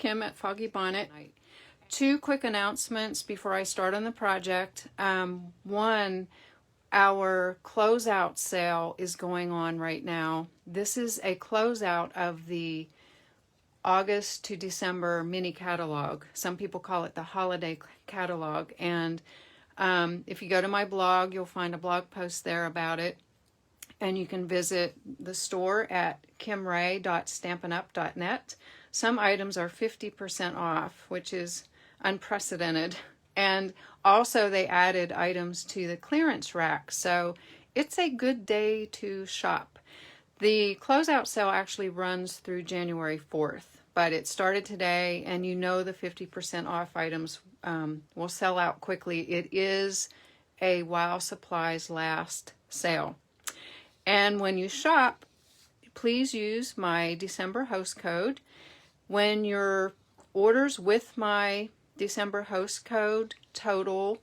Kim at Foggy Bonnet. Two quick announcements before I start on the project. One, our closeout sale is going on right now. This is a closeout of the August to December mini catalog. Some people call it the holiday catalog. And if you go to my blog, you'll find a blog post there about it. And you can visit the store at kimray.stampinup.net. Some items are 50% off, which is unprecedented. And also they added items to the clearance rack. So it's a good day to shop. The closeout sale actually runs through January 4th, but it started today, and you know the 50% off items will sell out quickly. It is a while supplies last sale. And when you shop, please use my December host code. When your orders with my December host code total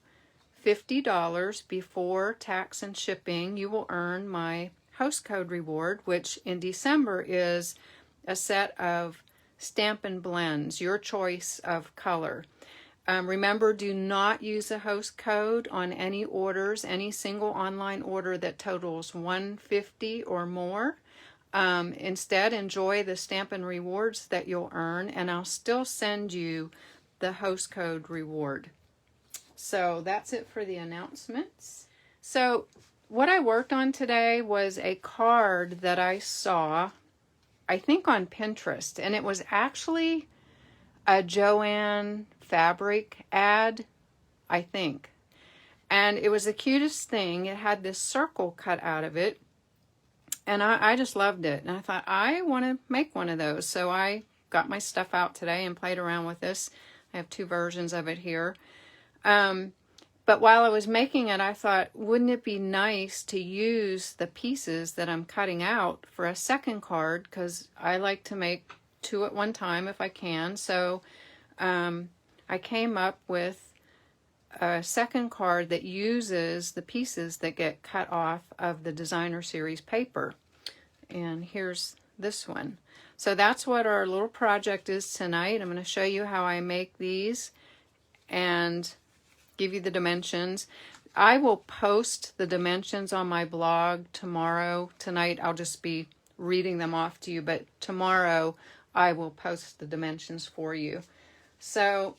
$50 before tax and shipping, you will earn my host code reward, which in December is a set of Stampin' Blends, your choice of color. Remember, do not use a host code on any orders, any single online order that totals $150 or more. Instead, enjoy the Stampin' Rewards that you'll earn, and I'll still send you the host code reward. So that's it for the announcements. So what I worked on today was a card that I saw, I think on Pinterest, and it was actually a Joann Fabric ad, I think. And it was the cutest thing. It had this circle cut out of it, and I just loved it. And I thought, I want to make one of those. So I got my stuff out today and played around with this. I have two versions of it here. But while I was making it, I thought, wouldn't it be nice to use the pieces that I'm cutting out for a second card, because I like to make two at one time if I can. So I came up with a second card that uses the pieces that get cut off of the designer series paper. And here's this one. So that's what our little project is tonight. I'm going to show you how I make these and give you the dimensions. I will post the dimensions on my blog tomorrow. Tonight I'll just be reading them off to you, but tomorrow I will post the dimensions for you. So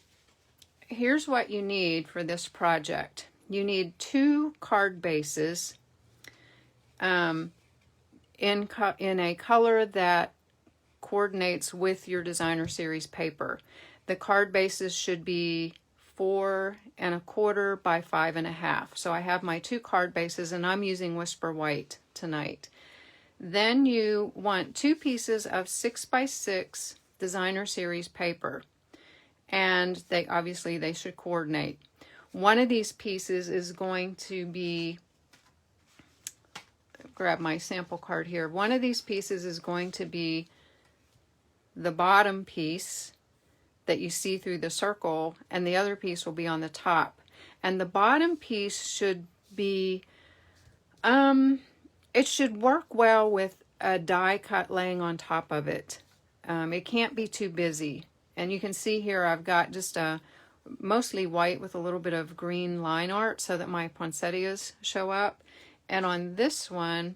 here's what you need for this project. You need 2 card bases in a color that coordinates with your designer series paper. The card bases should be 4 1/4 by 5 1/2. So I have my 2 card bases, and I'm using Whisper White tonight. Then you want 2 pieces of 6 by 6 designer series paper, and they should coordinate. One of these pieces is going to be, grab my sample card here. One of these pieces is going to be the bottom piece that you see through the circle, and the other piece will be on the top. And the bottom piece should be, it should work well with a die cut laying on top of it. It can't be too busy. And you can see here I've got just a mostly white with a little bit of green line art so that my poinsettias show up. And on this one,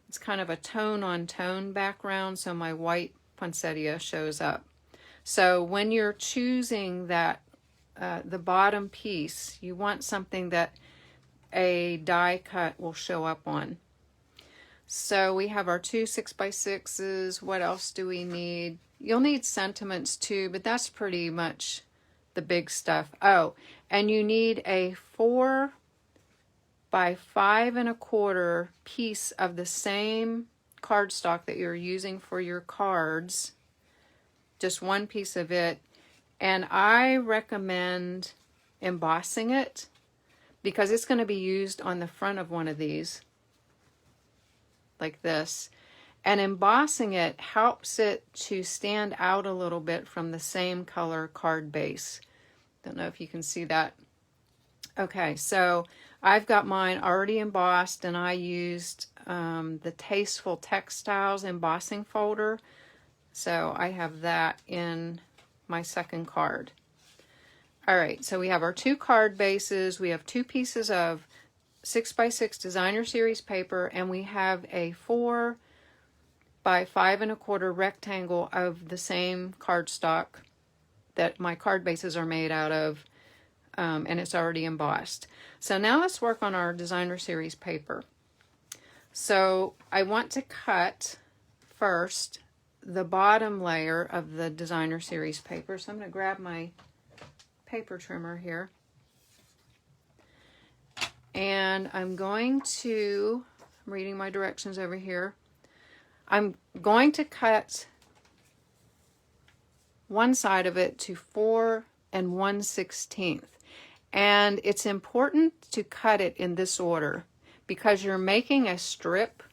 it's kind of a tone on tone background, so my white poinsettia shows up. So when you're choosing that the bottom piece, you want something that a die cut will show up on. So we have our 2 6 by 6s. What else do we need? You'll need sentiments too, but that's pretty much the big stuff. Oh, and you need a 4 by 5 1/4 piece of the same cardstock that you're using for your cards. Just one piece of it. And I recommend embossing it because it's going to be used on the front of one of these, like this. And embossing it helps it to stand out a little bit from the same color card base. Don't know if you can see that. Okay, so I've got mine already embossed, and I used the Tasteful Textiles embossing folder. So I have that in my second card. All right, so we have our 2 card bases, we have 2 pieces of 6x6 designer series paper, and we have a 4 by 5 1/4 rectangle of the same cardstock that my card bases are made out of, and it's already embossed. So now let's work on our designer series paper. So I want to cut first the bottom layer of the designer series paper. So I'm going to grab my paper trimmer here. And I'm going to, I'm reading my directions over here. I'm going to cut one side of it to 4 1/16. And it's important to cut it in this order because you're making a strip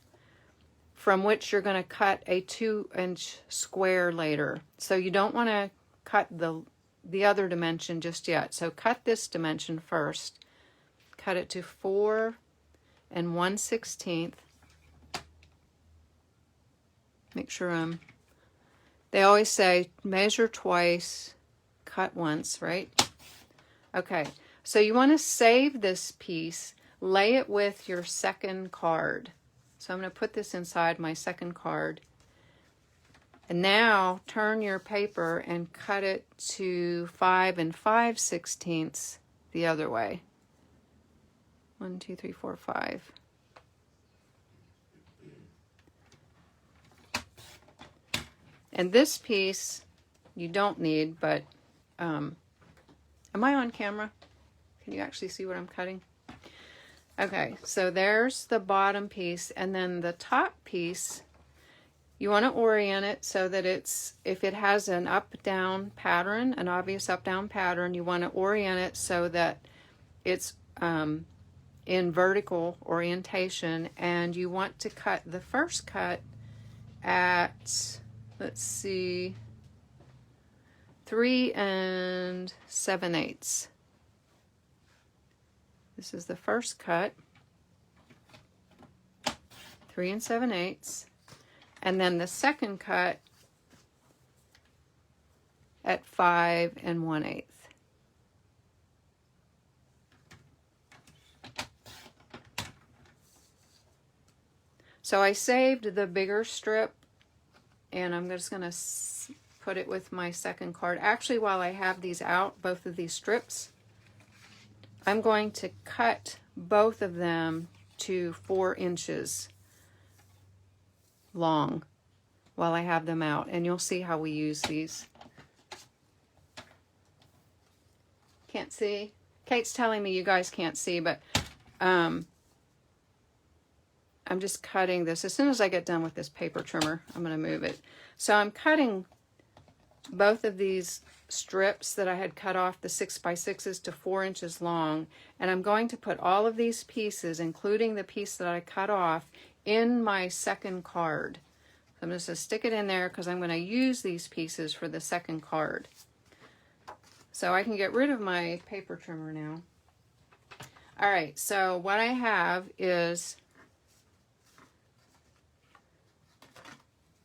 from which you're going to cut a 2-inch square later. So you don't want to cut the other dimension just yet. So cut this dimension first. Cut it to 4 1/16. Make sure they always say measure twice, cut once, right? Okay, so you want to save this piece, lay it with your second card. So I'm going to put this inside my second card. And now turn your paper and cut it to 5 5/16 the other way. 1, 2, 3, 4, 5. And this piece you don't need, but am I on camera? Can you actually see what I'm cutting? Okay, so there's the bottom piece, and then the top piece, you want to orient it so that it's, if it has an up-down pattern, an obvious up-down pattern, you want to orient it so that it's in vertical orientation, and you want to cut the first cut at, let's see, 3 7/8. This is the first cut, 3 7/8, and then the second cut at 5 1/8. So I saved the bigger strip, and I'm just going to put it with my second card. Actually, while I have these out, both of these strips, I'm going to cut both of them to 4 inches long while I have them out, and you'll see how we use these. Can't see? Kate's telling me you guys can't see, but I'm just cutting this. As soon as I get done with this paper trimmer, I'm going to move it. So I'm cutting both of these strips that I had cut off the 6x6s to 4 inches long, and I'm going to put all of these pieces, including the piece that I cut off, in my second card. So I'm just going to stick it in there because I'm going to use these pieces for the second card. So I can get rid of my paper trimmer now. All right, so what I have is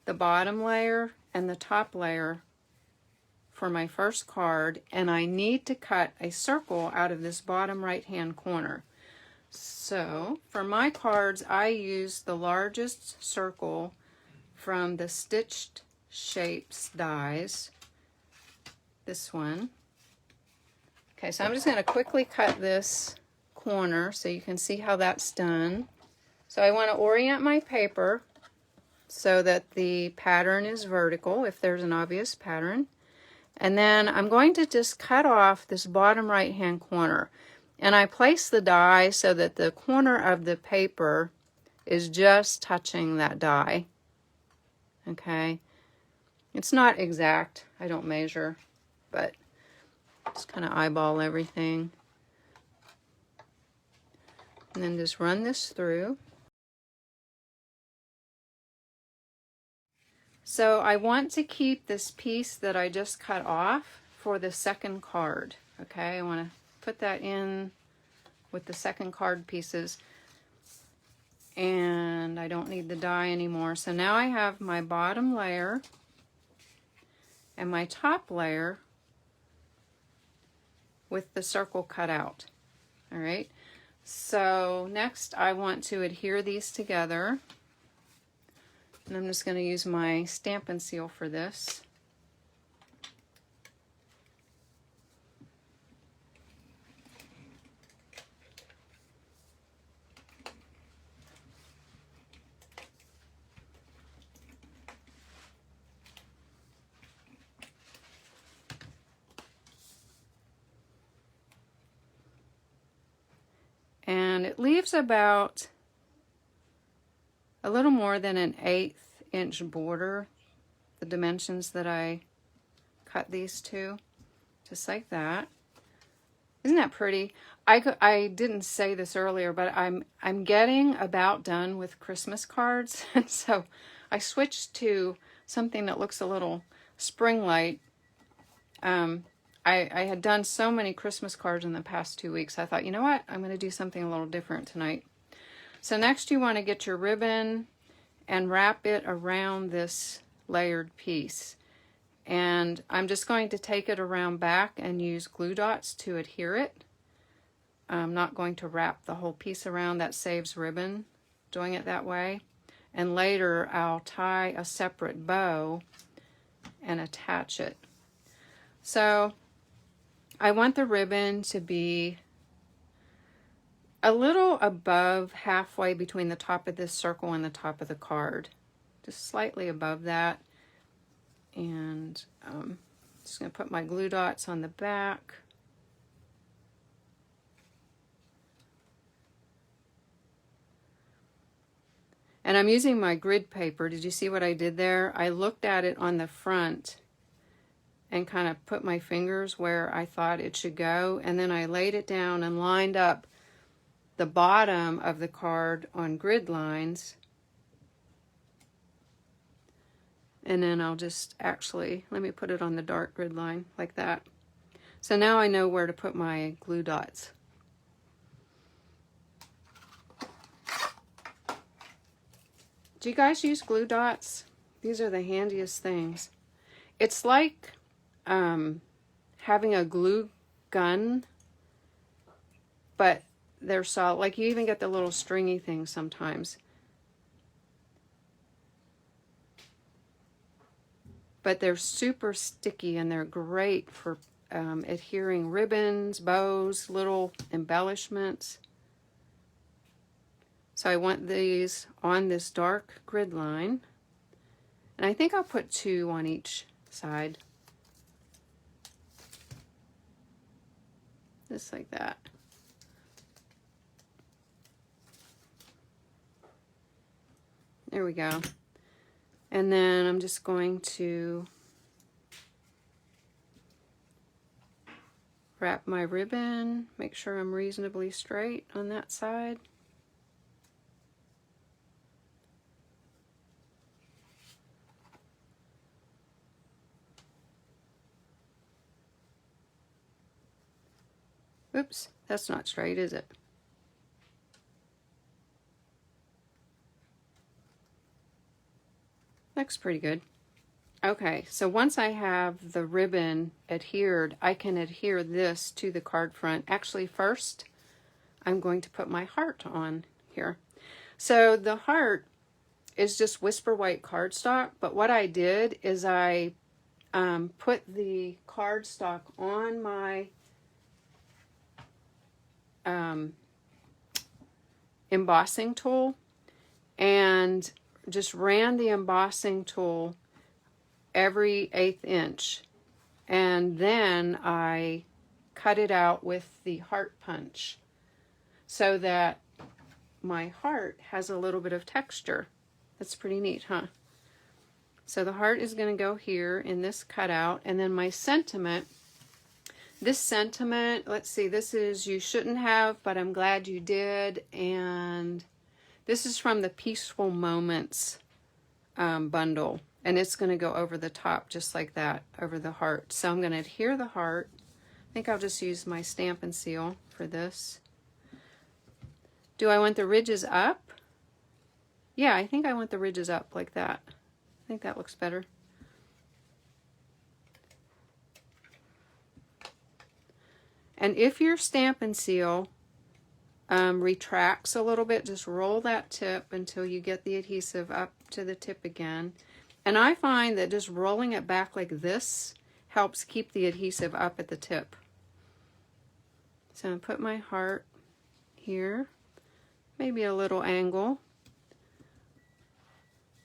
the bottom layer and the top layer for my first card, and I need to cut a circle out of this bottom right hand corner. So for my cards, I use the largest circle from the Stitched Shapes dies, this one. Okay, so I'm just going to quickly cut this corner so you can see how that's done. So I want to orient my paper so that the pattern is vertical if there's an obvious pattern. And then I'm going to just cut off this bottom right hand corner. And I place the die so that the corner of the paper is just touching that die. Okay. It's not exact. I don't measure, but just kind of eyeball everything. And then just run this through. So I want to keep this piece that I just cut off for the second card. Okay, I want to put that in with the second card pieces. And I don't need the die anymore. So now I have my bottom layer and my top layer with the circle cut out. All right, so next I want to adhere these together, and I'm just going to use my Stampin' Seal for this. And it leaves about a little more than an 1/8 inch border, the dimensions that I cut these to, just like that. Isn't that pretty? I didn't say this earlier, but I'm getting about done with Christmas cards, and so I switched to something that looks a little spring-like. I had done so many Christmas cards in the past 2 weeks. I thought, you know what? I'm going to do something a little different tonight. So next you want to get your ribbon and wrap it around this layered piece. And I'm just going to take it around back and use glue dots to adhere it. I'm not going to wrap the whole piece around. That saves ribbon doing it that way. And later I'll tie a separate bow and attach it. So I want the ribbon to be a little above halfway between the top of this circle and the top of the card. Just slightly above that. And just going to put my glue dots on the back. And I'm using my grid paper. Did you see what I did there? I looked at it on the front and kind of put my fingers where I thought it should go. And then I laid it down and lined up the bottom of the card on grid lines. And then I'll just actually, let me put it on the dark grid line like that. So now I know where to put my glue dots. Do you guys use glue dots? These are the handiest things. It's like having a glue gun, but they're solid. Like you even get the little stringy things sometimes. But they're super sticky and they're great for adhering ribbons, bows, little embellishments. So I want these on this dark grid line. And I think I'll put 2 on each side. Just like that. There we go. And then I'm just going to wrap my ribbon, make sure I'm reasonably straight on that side. Oops, that's not straight, is it? Looks pretty good. Okay, so once I have the ribbon adhered, I can adhere this to the card front. Actually, first, I'm going to put my heart on here. So the heart is just Whisper White cardstock, but what I did is I put the cardstock on my embossing tool and just ran the embossing tool every 1/8 inch, and then I cut it out with the heart punch so that my heart has a little bit of texture. That's pretty neat, huh? So the heart is going to go here in this cutout, and then my sentiment, this sentiment, let's see, this is You Shouldn't Have, But I'm Glad You Did, and this is from the Peaceful Moments bundle, and it's going to go over the top just like that, over the heart. So I'm going to adhere the heart. I think I'll just use my Stampin' Seal for this. Do I want the ridges up? Yeah, I think I want the ridges up like that. I think that looks better. And if your Stampin' Seal retracts a little bit, just roll that tip until you get the adhesive up to the tip again. And I find that just rolling it back like this helps keep the adhesive up at the tip. So I'm going to put my heart here, maybe a little angle.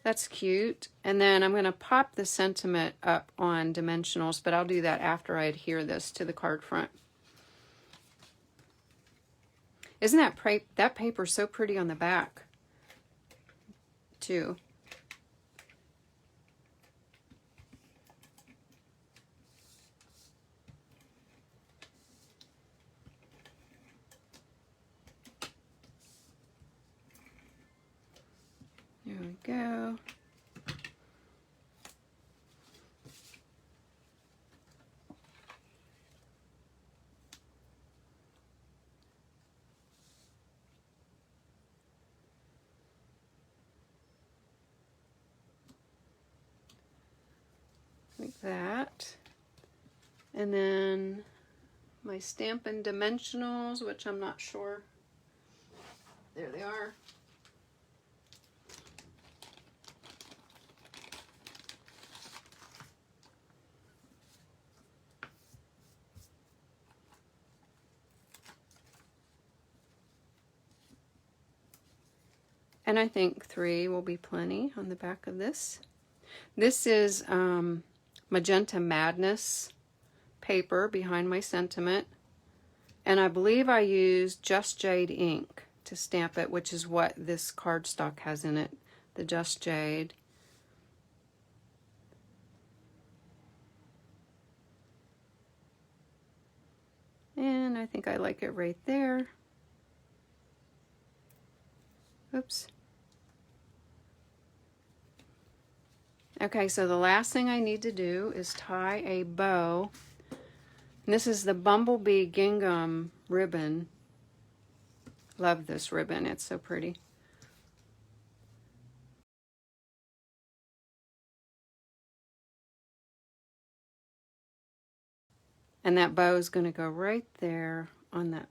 That's cute. And then I'm going to pop the sentiment up on dimensionals, but I'll do that after I adhere this to the card front. Isn't that paper so pretty on the back too? There we go. Like that. And then my Stampin' Dimensionals, which I'm not sure. There they are. And I think 3 will be plenty on the back of this. This is Magenta Madness paper behind my sentiment. And I believe I used Just Jade ink to stamp it, which is what this cardstock has in it, the Just Jade. And I think I like it right there. Oops. Okay, so the last thing I need to do is tie a bow. And this is the Bumblebee Gingham ribbon. Love this ribbon, it's so pretty. And that bow is going to go right there on that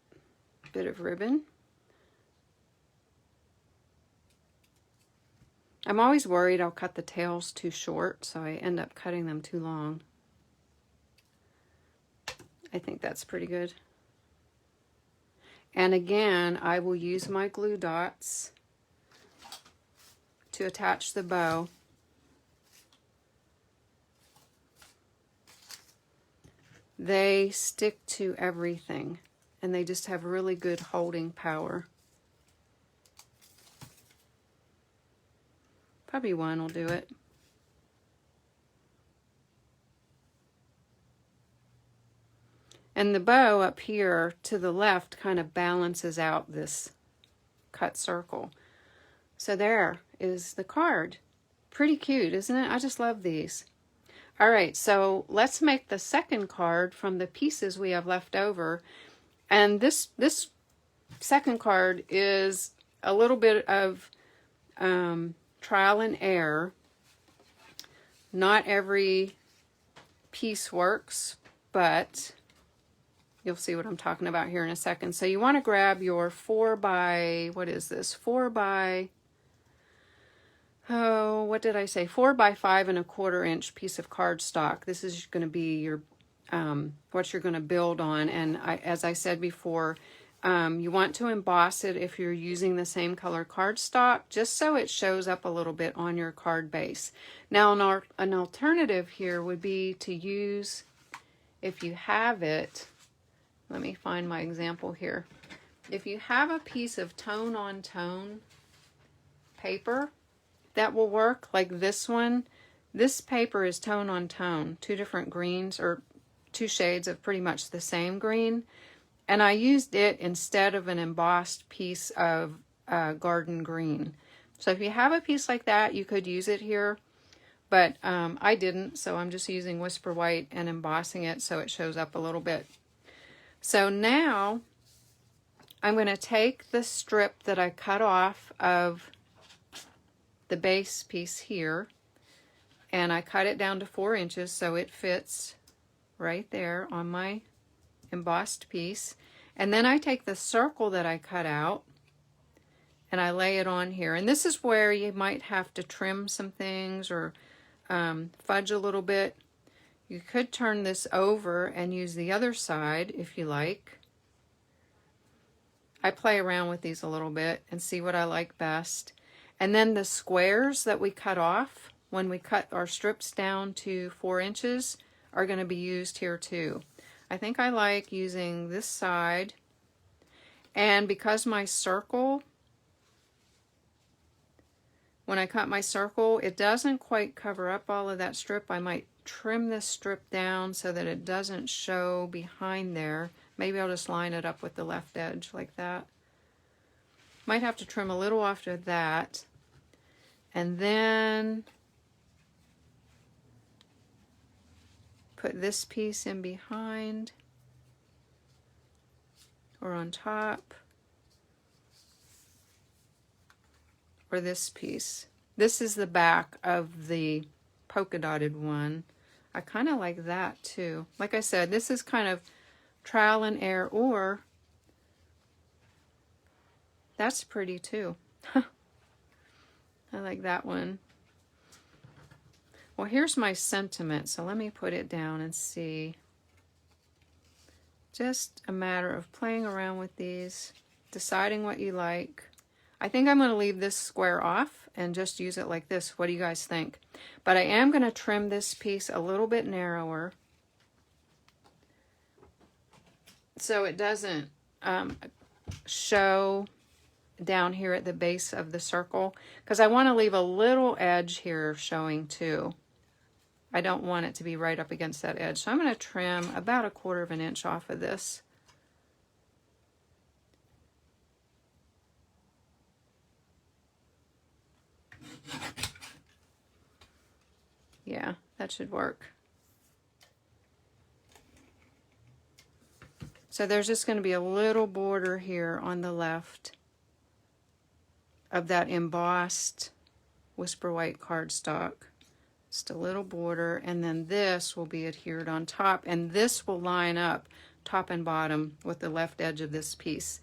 bit of ribbon. I'm always worried I'll cut the tails too short, so I end up cutting them too long. I think that's pretty good. And again, I will use my glue dots to attach the bow. They stick to everything, and they just have really good holding power. Probably 1 will do it. And the bow up here to the left kind of balances out this cut circle. So there is the card. Pretty cute, isn't it? I just love these. All right, so let's make the second card from the pieces we have left over. And this second card is a little bit of trial and error. Not every piece works, but you'll see what I'm talking about here in a second. So you want to grab your 4 by, what is this? 4 by, oh, what did I say? 4 by 5¼ inch piece of cardstock. This is going to be your, what you're going to build on. And as I said before, you want to emboss it if you're using the same color cardstock, just so it shows up a little bit on your card base. Now, an alternative here would be to use, if you have it, let me find my example here. If you have a piece of tone-on-tone paper, that will work, like this one. This paper is tone-on-tone, 2 different greens, or 2 shades of pretty much the same green. And I used it instead of an embossed piece of garden green. So if you have a piece like that, you could use it here. But I didn't, so I'm just using Whisper White and embossing it so it shows up a little bit. So now I'm going to take the strip that I cut off of the base piece here, and I cut it down to 4 inches so it fits right there on my embossed piece. And then I take the circle that I cut out and I lay it on here. And this is where you might have to trim some things or fudge a little bit. You could turn this over and use the other side if you like. I play around with these a little bit and see what I like best. And then the squares that we cut off when we cut our strips down to 4 inches are going to be used here too. I think I like using this side, and because my circle, when I cut my circle, it doesn't quite cover up all of that strip. I might trim this strip down so that it doesn't show behind there. Maybe I'll just line it up with the left edge like that. Might have to trim a little off of that. And then put this piece in behind or on top, or this piece. This is the back of the polka dotted one. I kind of like that too. Like I said, this is kind of trial and error, or that's pretty too. I like that one. Well, here's my sentiment, so let me put it down and see. Just a matter of playing around with these, deciding what you like. I think I'm going to leave this square off and just use it like this. What do you guys think? But I am going to trim this piece a little bit narrower so it doesn't show down here at the base of the circle, because I want to leave a little edge here showing too. I don't want it to be right up against that edge. So I'm going to trim about 1/4 of an inch off of this. Yeah, that should work. So there's just going to be a little border here on the left of that embossed Whisper White cardstock. Just a little border, and then this will be adhered on top, and this will line up top and bottom with the left edge of this piece.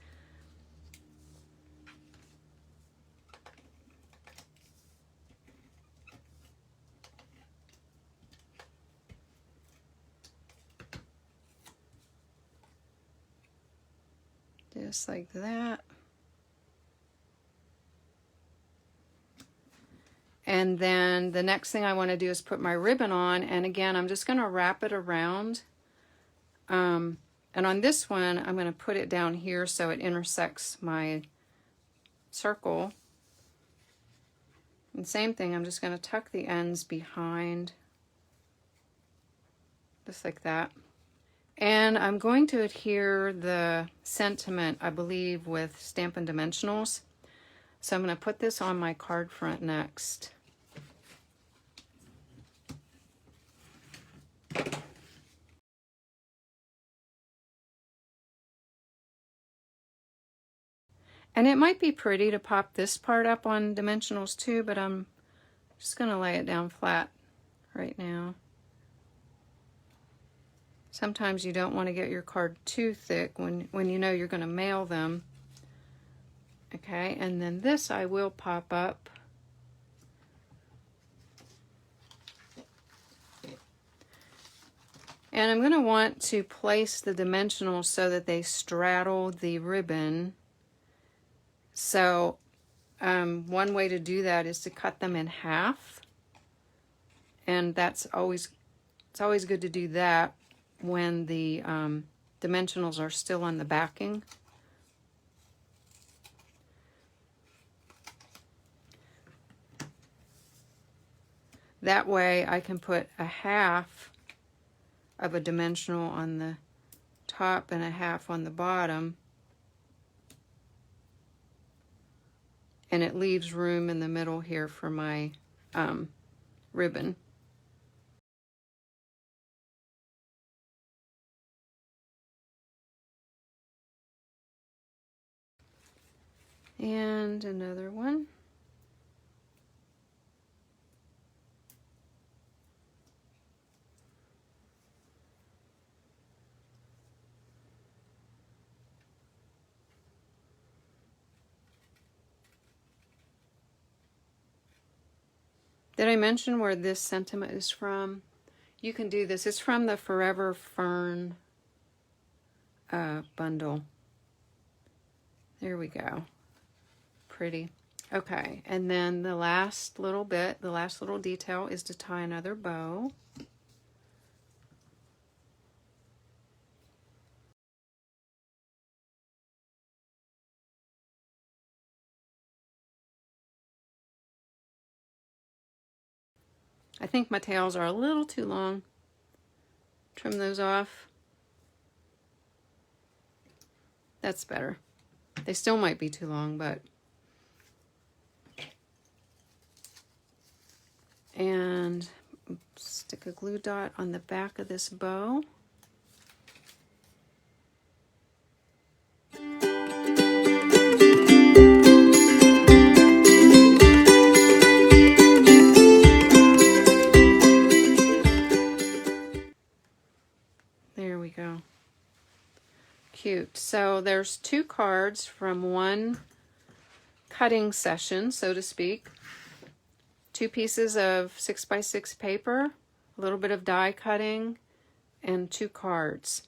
Just like that. And then the next thing I want to do is put my ribbon on, and again I'm just going to wrap it around. And on this one I'm going to put it down here so it intersects my circle. And same thing, I'm just going to tuck the ends behind, just like that. And I'm going to adhere the sentiment, I believe, with Stampin' Dimensionals. So I'm going to put this on my card front next. And it might be pretty to pop this part up on Dimensionals too, but I'm just going to lay it down flat right now. Sometimes you don't want to get your card too thick when you know you're going to mail them. Okay, and then this I will pop up. And I'm going to want to place the dimensionals so that they straddle the ribbon. So one way to do that is to cut them in half. And it's always good to do that when the dimensionals are still on the backing. That way I can put a half of a dimensional on the top and a half on the bottom, and it leaves room in the middle here for my ribbon. And another one. Did I mention where this sentiment is from? You can do this. It's from the Forever Fern bundle. There we go. Pretty. Okay, and then the last little bit, the last little detail is to tie another bow. I think my tails are a little too long. Trim those off. That's better. They still might be too long, but... And stick a glue dot on the back of this bow. There we go. Cute. So there's 2 cards from one cutting session, so to speak. 2 pieces of 6x6 paper, a little bit of die cutting, and 2 cards.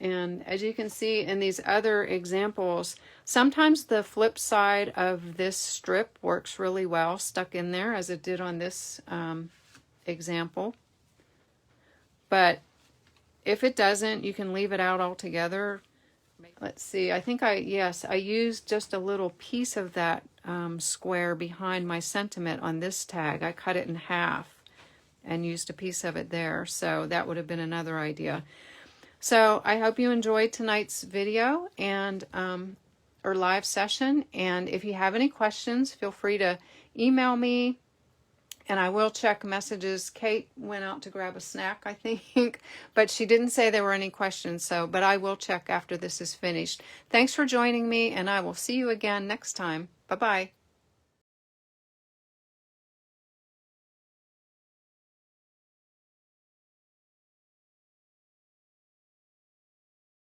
And as you can see in these other examples, sometimes the flip side of this strip works really well stuck in there, as it did on this example. But if it doesn't, you can leave it out altogether. Let's see, I think I used just a little piece of that square behind my sentiment on this tag. I cut it in half and used a piece of it there, so that would have been another idea. So I hope you enjoyed tonight's video and or live session, and if you have any questions, feel free to email me. And I will check messages. Kate went out to grab a snack, I think, but she didn't say there were any questions. But I will check after this is finished. Thanks for joining me, and I will see you again next time. Bye-bye.